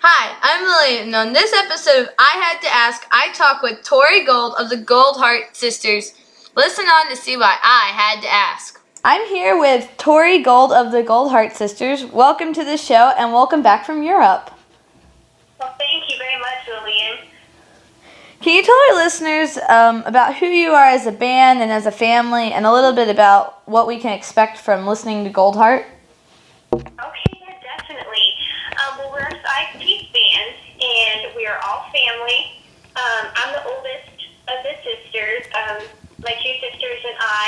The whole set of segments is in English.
Hi, I'm Lillian, and on this episode of I Had to Ask, I talk with Tori Gold of the Gold Heart Sisters. Listen on to see why I had to ask. I'm here with Tori Gold of the Gold Heart Sisters. Welcome to the show, and welcome back from Europe. Well, thank you very much, Lillian. Can you tell our listeners about who you are as a band and as a family, and a little bit about what we can expect from listening to Gold Heart? Okay, yeah, definitely. Well, we're a five-piece band, and we are all family. I'm the oldest of the sisters, my two sisters and I,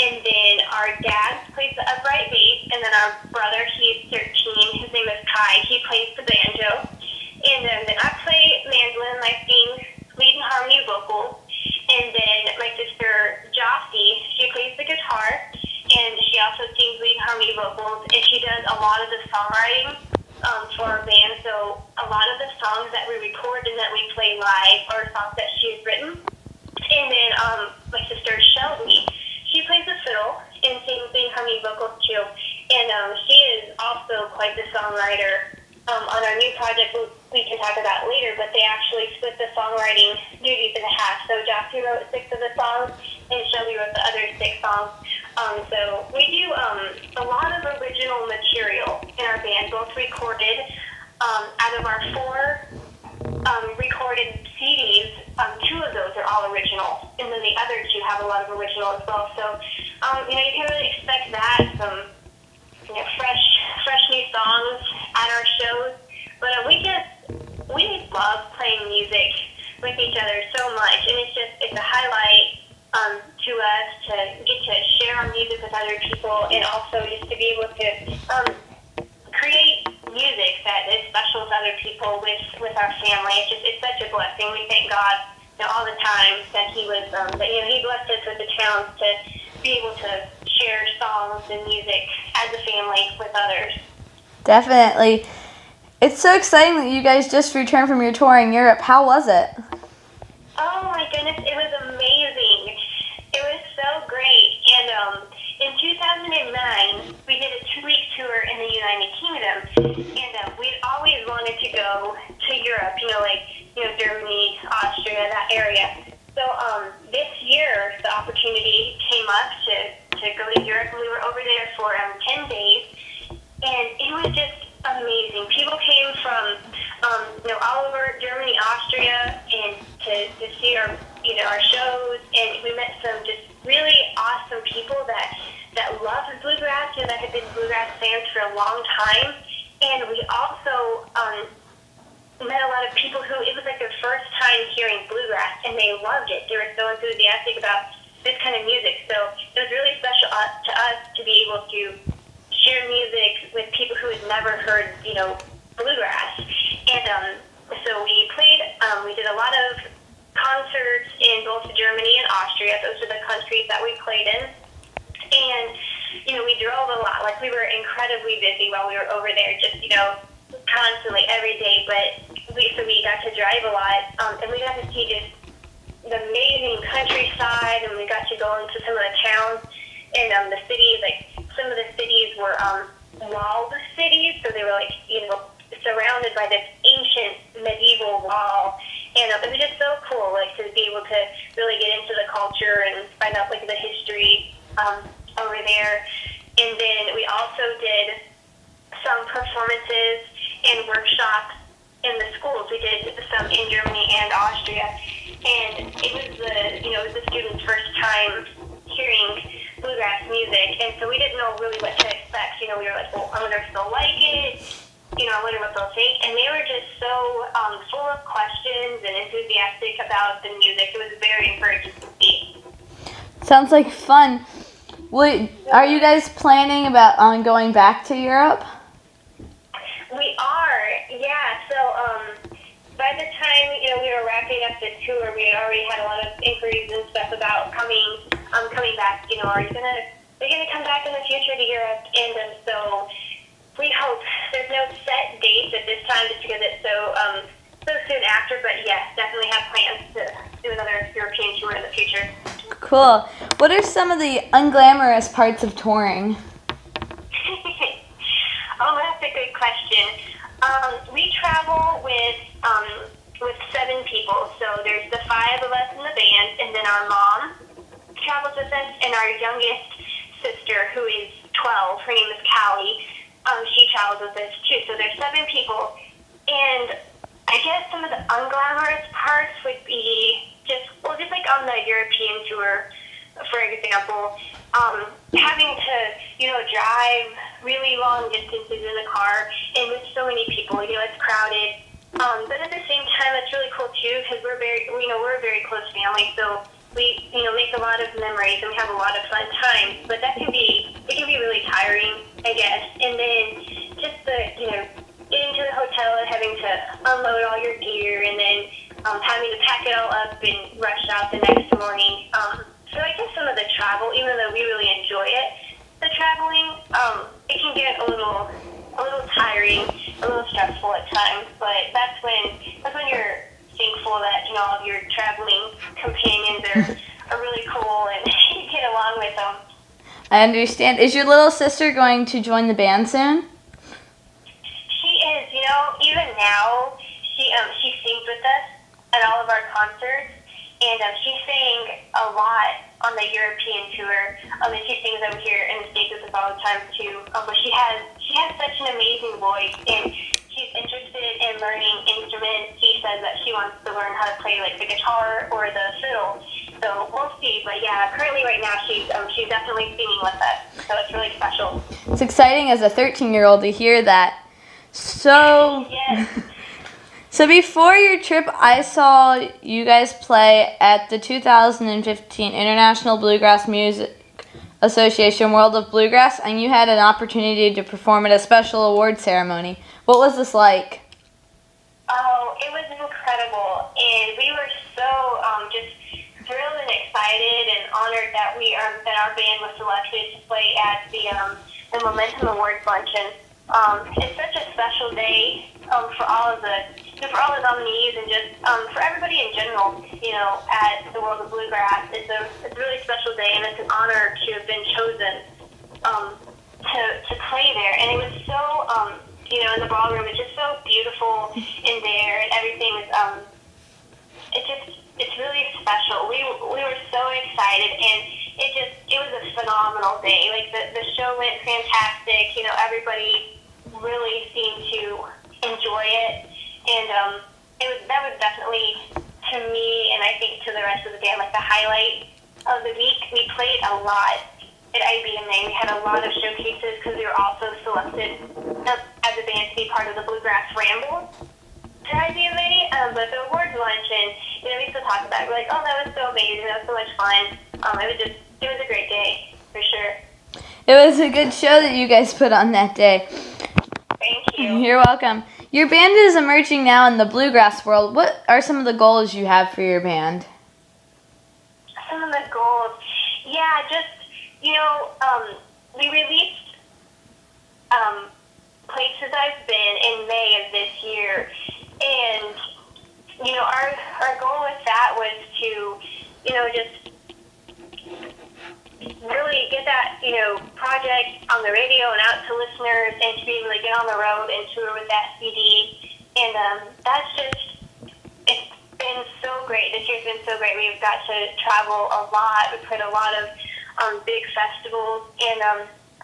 and then our dad plays the upright bass, and then our brother, he's 13, his name is Kai, he plays the banjo, and then I play mandolin, I sing lead and harmony vocals, and then my sister, Jossie, she plays the guitar, and she also sings lead and harmony vocals, and she does a lot of the songwriting for our band. So a lot of the songs that we record and that we play live are songs that she's written. And then my sister Shelby, she plays the fiddle and sings lead and harmony vocals too. And she is also quite the songwriter. On our new project, we can talk about later, but they actually split the songwriting duties in half. So Jossie wrote 6 of the songs, and Shelby wrote the other 6 songs. So we do a lot of original material in our band, both recorded. Out of our 4 recorded CDs, 2 of those are all original, and then the other 2 have a lot of original as well. So, you can really expect that, some fresh new songs at our shows. But we love playing music with each other so much, and it's a highlight to us to get to share our music with other people, and also just to be able to create music that is special to other people with our family. It's such a blessing. We thank God all the time that He was He blessed us with the talents to be able to share songs and music as a family with others. Definitely. It's so exciting that you guys just returned from your tour in Europe. How was it? Oh my goodness, it was amazing. It was so great. And in 2009, we did a 2-week tour in the United Kingdom, and we'd always wanted to go to Europe, Germany, Austria, that area. So this year, the opportunity came up to go to Europe, and we were over there for 10 days, and it was just amazing. People came from all over Germany, Austria, and to see our shows, and we met some just really awesome people that loved bluegrass, that had been bluegrass fans for a long time. And we also met a lot of people who, it was like their first time hearing bluegrass, and they loved it. They were so enthusiastic about this kind of music. So it was really special to us to be able to share music with people who had never heard, bluegrass. And so we played, we did a lot of concerts in both Germany and Austria. Those are the countries that we played in. And, we drove a lot. Like, we were incredibly busy while we were over there, just, constantly every day. But we got to drive a lot, and we got to see just the amazing countryside, and we got to go into some of the towns and the cities. Like, some of the cities were walled cities, so they were surrounded by this ancient medieval wall. And it was just so cool, to be able to really get into the culture and find out the history over there. And then we also did some performances and workshops in the schools. We did some in Germany and Austria, and it was the students' first time hearing bluegrass music, and so we didn't know really what to expect. We were like, well, I wonder if they'll like it. I wonder what they'll think. And they were just so full of questions and enthusiastic about the music. It was very encouraging to see. Sounds like fun. Are you guys planning on going back to Europe? We are, yeah. So by the time we were wrapping up the tour, we had already had a lot of inquiries and stuff about coming back. Are you gonna come back in the future to Europe? And so we hope. There's no set dates at this time, just because it's so soon after. But yes, definitely have plans to do another European tour in the future. Cool. What are some of the unglamorous parts of touring? Oh, that's a good question. We travel with 7 people. So there's the 5 of us in the band, and then our mom travels with us, and our youngest sister, who is 12, her name is Callie. She travels with us too. So there's 7 people, and I guess some of the unglamorous parts would be just like on the European tour, for example, having to, drive really long distances in the car and with so many people, it's crowded. But at the same time, it's really cool too because we're a very close family, so we, make a lot of memories and we have a lot of fun times. But it can be really tiring, I guess. And then just the, getting to the hotel and having to unload all your gear and then having to pack it all up and rush out the next morning. So I guess some of the travel, even though we really enjoy it, the traveling, it can get a little tiring, a little stressful at times. But that's when you're thankful that all of your traveling companions are really cool and you get along with them. I understand. Is your little sister going to join the band soon? She is. Even now, she sings with us at all of our concerts, and she sang a lot on the European tour. And she sings over here in the States with us all the time too. But she has such an amazing voice, and she's interested in learning instruments. She says that she wants to learn how to play like the guitar or the fiddle. So we'll see. But yeah, currently right now she's definitely singing with us. So it's really special. It's exciting as a 13-year-old to hear that. So, yes. So before your trip, I saw you guys play at the 2015 International Bluegrass Music Association World of Bluegrass, and you had an opportunity to perform at a special award ceremony. What was this like? Oh, it was incredible, and we were so just thrilled and excited and honored that our band was selected to play at the Momentum Awards luncheon. It's such a special day for all of the nominees and just for everybody in general. At the World of Bluegrass, it's a really special day, and it's an honor to have been chosen to play there. And it was so in the ballroom, it's just so beautiful in there, and everything is it's really special. We were so excited, and it was a phenomenal day. Like the show went fantastic. Everybody really seemed to enjoy it, and that was definitely, to me, and I think to the rest of the band, like the highlight of the week. We played a lot at IBMA. We had a lot of showcases because we were also selected as a band to be part of the Bluegrass Ramble at IBMA. But the awards luncheon, we still talk about it. We're like, oh, that was so amazing. That was so much fun. It was a great day, for sure. It was a good show that you guys put on that day. Thank you. You're welcome. Your band is emerging now in the bluegrass world. What are some of the goals you have for your band? Some of the goals, yeah, just, we released Places I've Been in May of this year, and, our goal with that was to, just really get that, project on the radio and out to listeners, and to be able to get on the road and tour with that CD. And it's been so great. This year's been so great. We've got to travel a lot. We played a lot of big festivals, and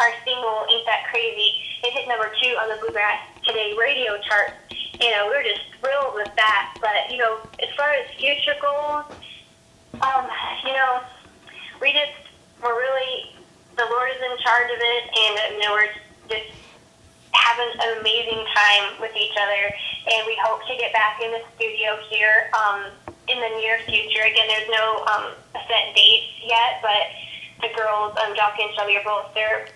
our single, Ain't That Crazy, it hit number 2 on the Bluegrass Today radio chart. We were just thrilled with that. But, as far as future goals, we're really, the Lord is in charge of it, and, we're just having an amazing time with each other, and we hope to get back in the studio here in the near future. Again, there's no set dates yet, but the girls, Jock and Shelby, are both, they're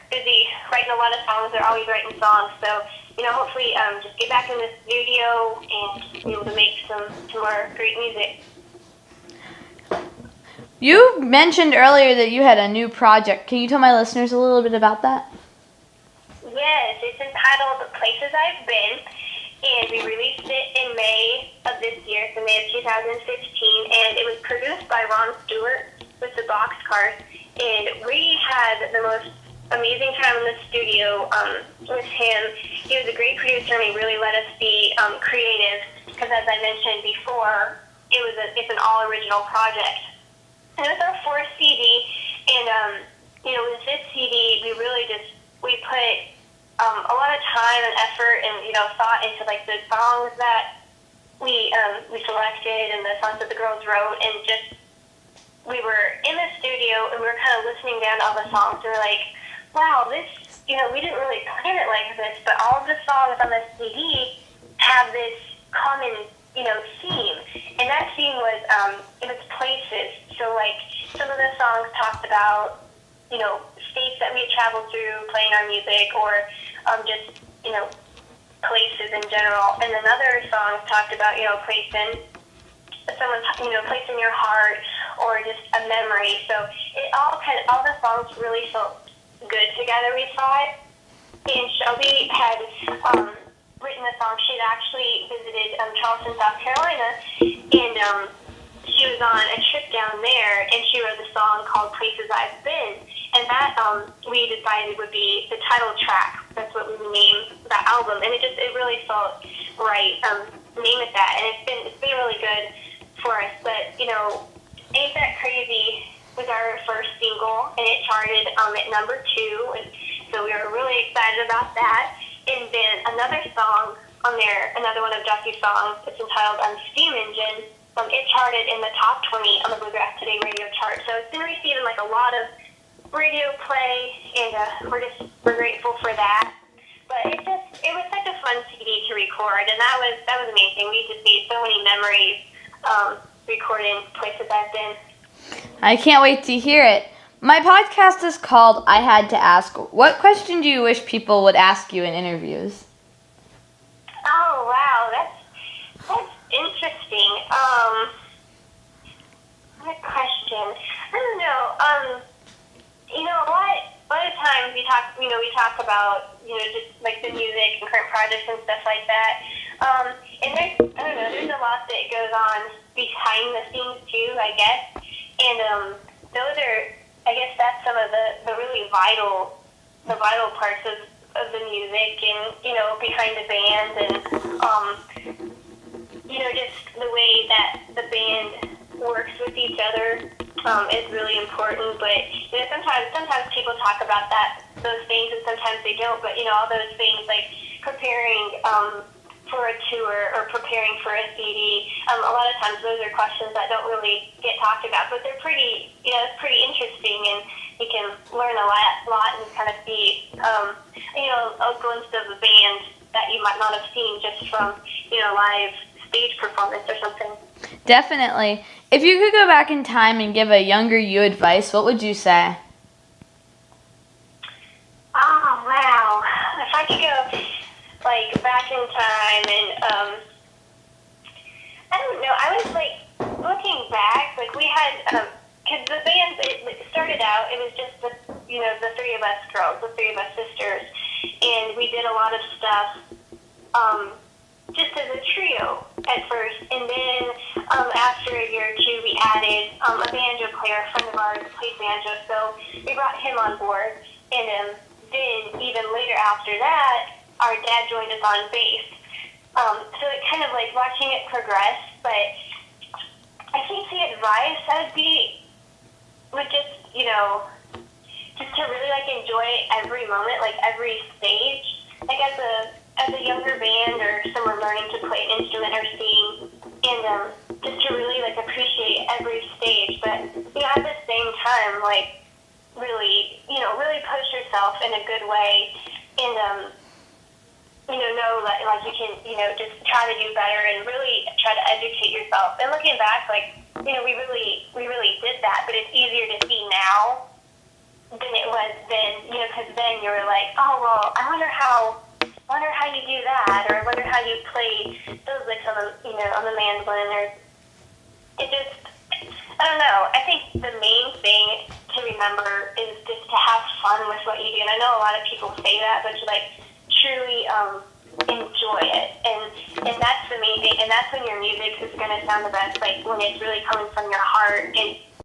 busy writing a lot of songs. They're always writing songs, so, hopefully just get back in the studio and be able to make some more great music. You mentioned earlier that you had a new project. Can you tell my listeners a little bit about that? Yes, it's entitled Places I've Been, and we released it in May of this year, so May of 2015, and it was produced by Ron Stewart with the Boxcars, and we had the most amazing time in the studio with him. He was a great producer, and he really let us be creative. Because as I mentioned before, it's an all original project. And it was our fourth CD, and with this CD, we put a lot of time and effort and thought into like the songs that we selected and the songs that the girls wrote, and just we were in the studio and we were kind of listening down to all the songs, and we're like, wow, this we didn't really plan it like this, but all of the songs on the CD have this common theme, and that theme was it was places. So like some of the songs talked about states that we had traveled through playing our music, or just places in general. And then other songs talked about place in someone's place in your heart, or just a memory. So it all the songs really felt good together, we thought. And Shelby had written a song. She had actually visited Charleston, South Carolina, and she was on a trip down there, and she wrote a song called Places I've Been. And that we decided would be the title track. That's what we would name that album. And it really felt right, name it that. And it's been really good for us. But, Ain't That Crazy was our first single, and it charted at number 2. And so we were really excited about that. And then another song on there, another one of Dusty's songs, it's entitled Steam Engine. It charted in the top 20 on the Bluegrass Today radio chart. So it's been receiving like a lot of radio play, and we're grateful for that. But it was such a fun CD to record, and that was amazing. We just made so many memories recording Places I've Been. I can't wait to hear it. My podcast is called I Had to Ask. What question do you wish people would ask you in interviews? Oh, wow, that's interesting. What question? I don't know. A lot of times we talk about, just like the music and current projects and stuff like that. And there's a lot that goes on behind the scenes too, I guess. And those are, I guess that's some of the really vital parts of the music, and, behind the band, and, just the way that the band works with each other is really important. But sometimes people talk about those things, and sometimes they don't. But all those things like preparing for a tour or preparing for a CD, a lot of times those are questions that don't really get talked about, but they're pretty it's pretty interesting, and you can learn a lot and kind of see a glimpse of a band that you might not have seen just from live stage performance or something. Definitely. If you could go back in time and give a younger you advice, what would you say? Oh, wow. If I could go, back in time and, I don't know, I was, looking back, we had, because the band, it started out, it was just the three of us girls, the three of us sisters, and we did a lot of stuff, just as a trio at first, and then after a year or two, we added a banjo player, a friend of ours played banjo, so we brought him on board, and then even later after that, our dad joined us on bass. So it kind of watching it progress, but I think the advice would just to really enjoy every moment, every stage, as a younger band or someone learning to play an instrument or sing, and just to really appreciate every stage, but at the same time really push yourself in a good way, and know that you can just try to do better and really try to educate yourself. And looking back, we really did that, but it's easier to see now than it was then, because then you were like, oh well, I wonder how you do that, or I wonder how you play those licks on the mandolin, or it just, I don't know. I think the main thing to remember is just to have fun with what you do. And I know a lot of people say that, but to truly enjoy it, and that's the main thing. And that's when your music is going to sound the best, when it's really coming from your heart, and